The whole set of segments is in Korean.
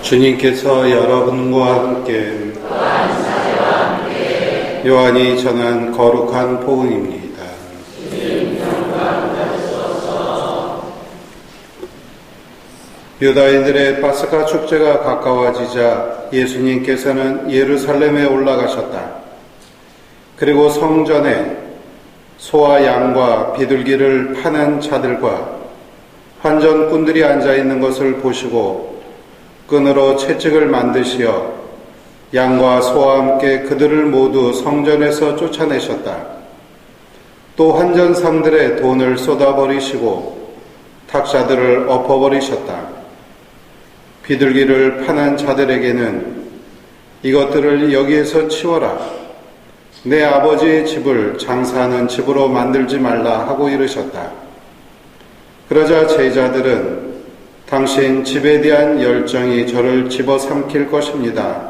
주님께서 여러분과 함께 요한이 전한 거룩한 복음입니다. 유다인들의 파스카 축제가 가까워지자 예수님께서는 예루살렘에 올라가셨다. 그리고 성전에 소와 양과 비둘기를 파는 자들과 환전꾼들이 앉아있는 것을 보시고 끈으로 채찍을 만드시어 양과 소와 함께 그들을 모두 성전에서 쫓아내셨다. 또 환전상들의 돈을 쏟아버리시고 탁자들을 엎어버리셨다. 비둘기를 파는 자들에게는 이것들을 여기에서 치워라. 내 아버지의 집을 장사하는 집으로 만들지 말라 하고 이르셨다. 그러자 제자들은 당신 집에 대한 열정이 저를 집어삼킬 것입니다.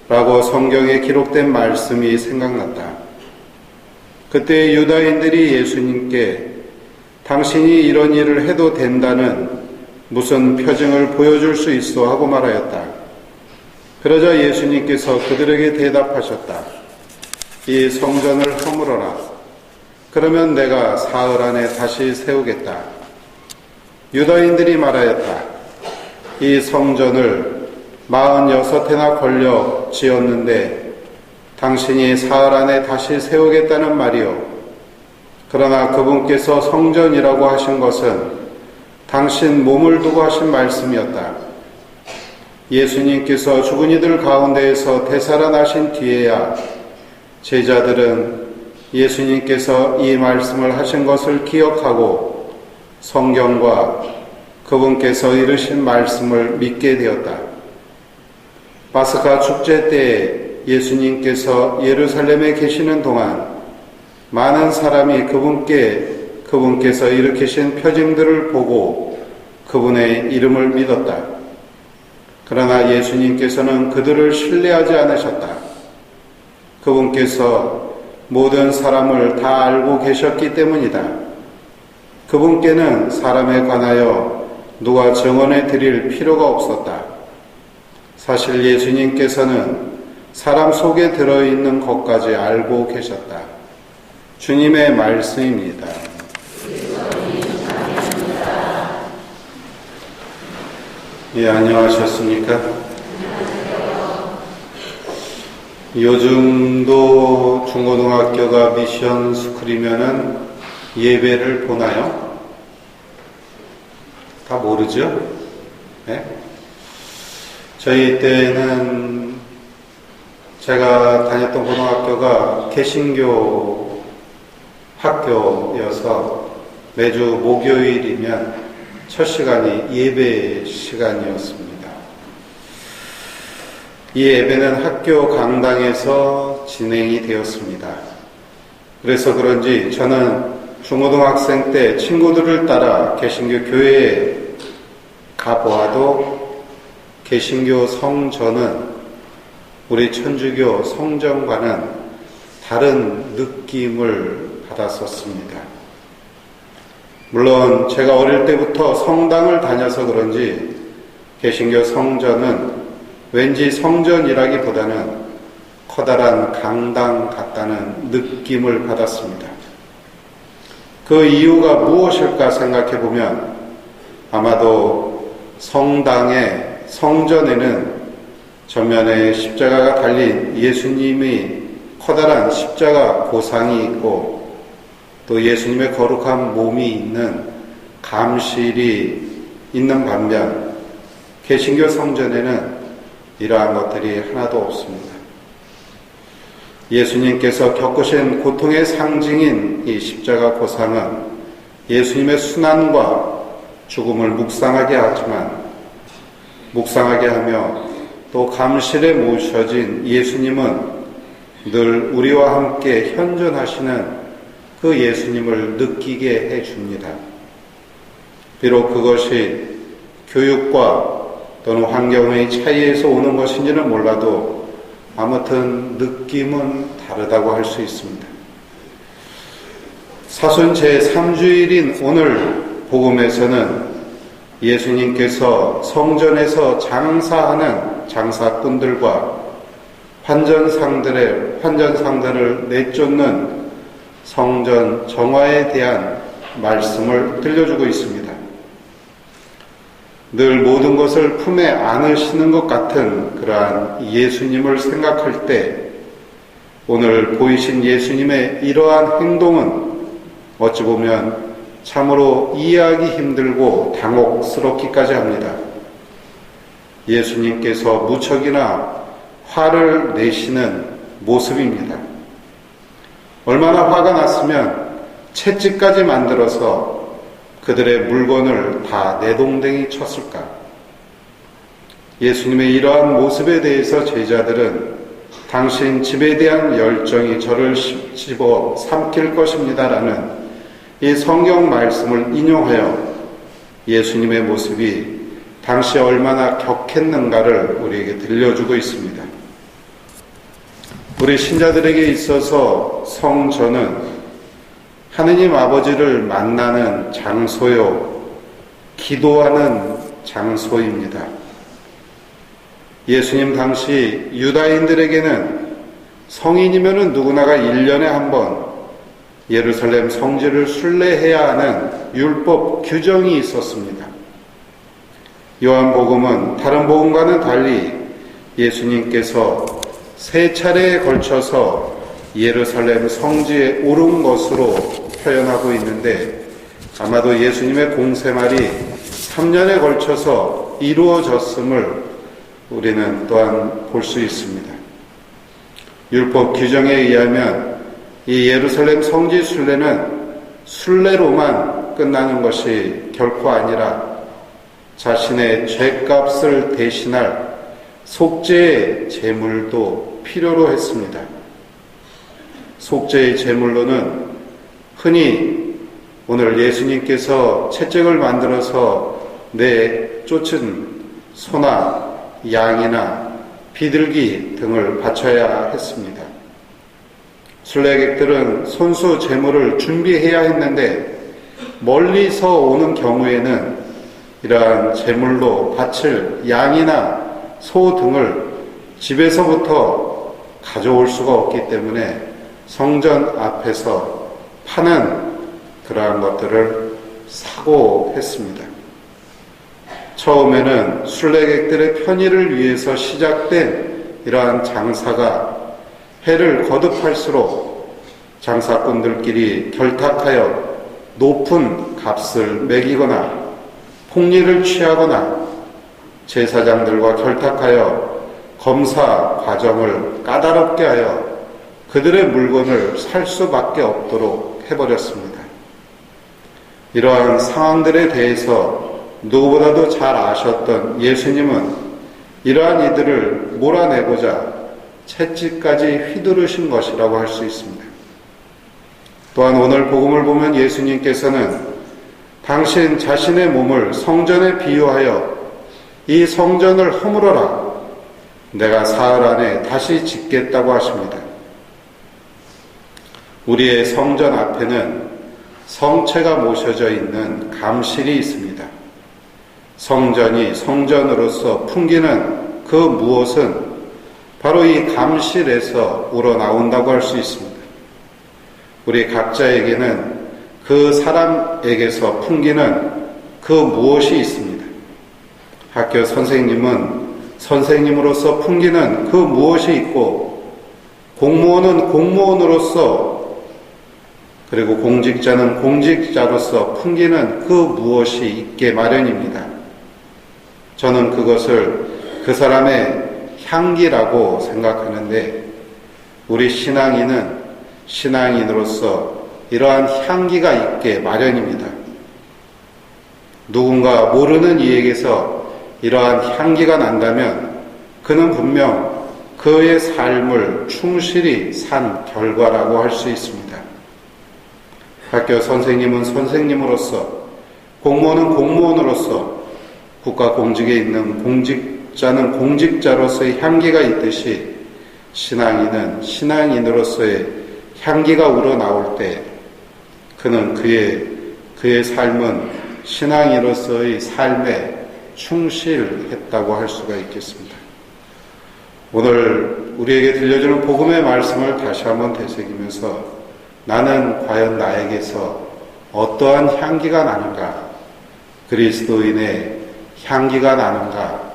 라고 성경에 기록된 말씀이 생각났다. 그때 유다인들이 예수님께 당신이 이런 일을 해도 된다는 무슨 표징을 보여줄 수 있어 하고 말하였다. 그러자 예수님께서 그들에게 대답하셨다. 이 성전을 허물어라. 그러면 내가 사흘 안에 다시 세우겠다. 유다인들이 말하였다. 이 성전을 46해나 걸려 지었는데 당신이 사흘 안에 다시 세우겠다는 말이요. 그러나 그분께서 성전이라고 하신 것은 당신 몸을 두고 하신 말씀이었다. 예수님께서 죽은 이들 가운데에서 되살아나신 뒤에야 제자들은 예수님께서 이 말씀을 하신 것을 기억하고 성경과 그분께서 이르신 말씀을 믿게 되었다. 파스카 축제 때 예수님께서 예루살렘에 계시는 동안 많은 사람이 그분께서 일으키신 표징들을 보고 그분의 이름을 믿었다. 그러나 예수님께서는 그들을 신뢰하지 않으셨다. 그분께서 모든 사람을 다 알고 계셨기 때문이다. 그분께는 사람에 관하여 누가 증언해 드릴 필요가 없었다. 사실 예수님께서는 사람 속에 들어있는 것까지 알고 계셨다. 주님의 말씀입니다. 예, 안녕하셨습니까? 요즘도 중고등학교가 미션 스쿨이면은 예배를 보나요? 다 모르죠? 네? 저희 때는 제가 다녔던 고등학교가 개신교 학교여서 매주 목요일이면 첫 시간이 예배 시간이었습니다. 이 예배는 학교 강당에서 진행이 되었습니다. 그래서 그런지 저는 중고등학생 때 친구들을 따라 개신교 교회에 가보아도 개신교 성전은 우리 천주교 성전과는 다른 느낌을 받았었습니다. 물론 제가 어릴 때부터 성당을 다녀서 그런지 개신교 성전은 왠지 성전이라기보다는 커다란 강당 같다는 느낌을 받았습니다. 그 이유가 무엇일까 생각해보면 아마도 성전에는 전면에 십자가가 달린 예수님이 커다란 십자가 고상이 있고 또 예수님의 거룩한 몸이 있는 감실이 있는 반면 개신교 성전에는 이러한 것들이 하나도 없습니다. 예수님께서 겪으신 고통의 상징인 이 십자가 고상은 예수님의 순환과 죽음을 묵상하게 하며 또 감실에 모셔진 예수님은 늘 우리와 함께 현존하시는 그 예수님을 느끼게 해줍니다. 비록 그것이 교육과 또는 환경의 차이에서 오는 것인지는 몰라도 아무튼 느낌은 다르다고 할 수 있습니다. 사순 제3주일인 오늘 복음에서는 예수님께서 성전에서 장사하는 장사꾼들과 환전상들을 내쫓는 성전 정화에 대한 말씀을 들려주고 있습니다. 늘 모든 것을 품에 안으시는 것 같은 그러한 예수님을 생각할 때 오늘 보이신 예수님의 이러한 행동은 어찌 보면 참으로 이해하기 힘들고 당혹스럽기까지 합니다. 예수님께서 무척이나 화를 내시는 모습입니다. 얼마나 화가 났으면 채찍까지 만들어서 그들의 물건을 다 내동댕이 쳤을까? 예수님의 이러한 모습에 대해서 제자들은 당신 집에 대한 열정이 저를 씹어 삼킬 것입니다라는 이 성경 말씀을 인용하여 예수님의 모습이 당시 얼마나 격했는가를 우리에게 들려주고 있습니다. 우리 신자들에게 있어서 성전은 하느님 아버지를 만나는 장소요, 기도하는 장소입니다. 예수님 당시 유다인들에게는 성인이면 누구나가 1년에 한 번 예루살렘 성지를 순례해야 하는 율법 규정이 있었습니다. 요한복음은 다른 복음과는 달리 예수님께서 3차례에 걸쳐서 예루살렘 성지에 오른 것으로 표현하고 있는데 아마도 예수님의 공생활이 3년에 걸쳐서 이루어졌음을 우리는 또한 볼 수 있습니다. 율법 규정에 의하면 이 예루살렘 성지 순례는 순례로만 끝나는 것이 결코 아니라 자신의 죄값을 대신할 속죄의 제물도 필요로 했습니다. 속죄의 제물로는 흔히 오늘 예수님께서 채찍을 만들어서 내쫓은 소나 양이나 비둘기 등을 바쳐야 했습니다. 순례객들은 손수 제물을 준비해야 했는데 멀리서 오는 경우에는 이러한 제물로 바칠 양이나 소 등을 집에서부터 가져올 수가 없기 때문에 성전 앞에서 파는 그러한 것들을 사고 했습니다. 처음에는 순례객들의 편의를 위해서 시작된 이러한 장사가 해를 거듭할수록 장사꾼들끼리 결탁하여 높은 값을 매기거나 폭리를 취하거나 제사장들과 결탁하여 검사 과정을 까다롭게 하여 그들의 물건을 살 수밖에 없도록 해버렸습니다. 이러한 상황들에 대해서 누구보다도 잘 아셨던 예수님은 이러한 이들을 몰아내고자 채찍까지 휘두르신 것이라고 할 수 있습니다. 또한 오늘 복음을 보면 예수님께서는 당신 자신의 몸을 성전에 비유하여 이 성전을 허물어라. 내가 사흘 안에 다시 짓겠다고 하십니다. 우리의 성전 앞에는 성체가 모셔져 있는 감실이 있습니다. 성전이 성전으로서 풍기는 그 무엇은 바로 이 감실에서 우러나온다고 할 수 있습니다. 우리 각자에게는 그 사람에게서 풍기는 그 무엇이 있습니다. 학교 선생님은 선생님으로서 풍기는 그 무엇이 있고 공무원은 공무원으로서 그리고 공직자는 공직자로서 풍기는 그 무엇이 있게 마련입니다. 저는 그것을 그 사람의 향기라고 생각하는데 우리 신앙인은 신앙인으로서 이러한 향기가 있게 마련입니다. 누군가 모르는 이에게서 이러한 향기가 난다면 그는 분명 그의 삶을 충실히 산 결과라고 할 수 있습니다. 학교 선생님은 선생님으로서, 공무원은 공무원으로서, 국가 공직에 있는 공직자는 공직자로서의 향기가 있듯이 신앙인은 신앙인으로서의 향기가 우러나올 때 그는 그의 삶은 신앙인으로서의 삶에 충실했다고 할 수가 있겠습니다. 오늘 우리에게 들려주는 복음의 말씀을 다시 한번 되새기면서 나는 과연 나에게서 어떠한 향기가 나는가? 그리스도인의 향기가 나는가?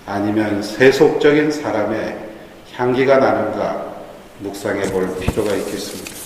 아니면 세속적인 사람의 향기가 나는가? 묵상해 볼 필요가 있겠습니다.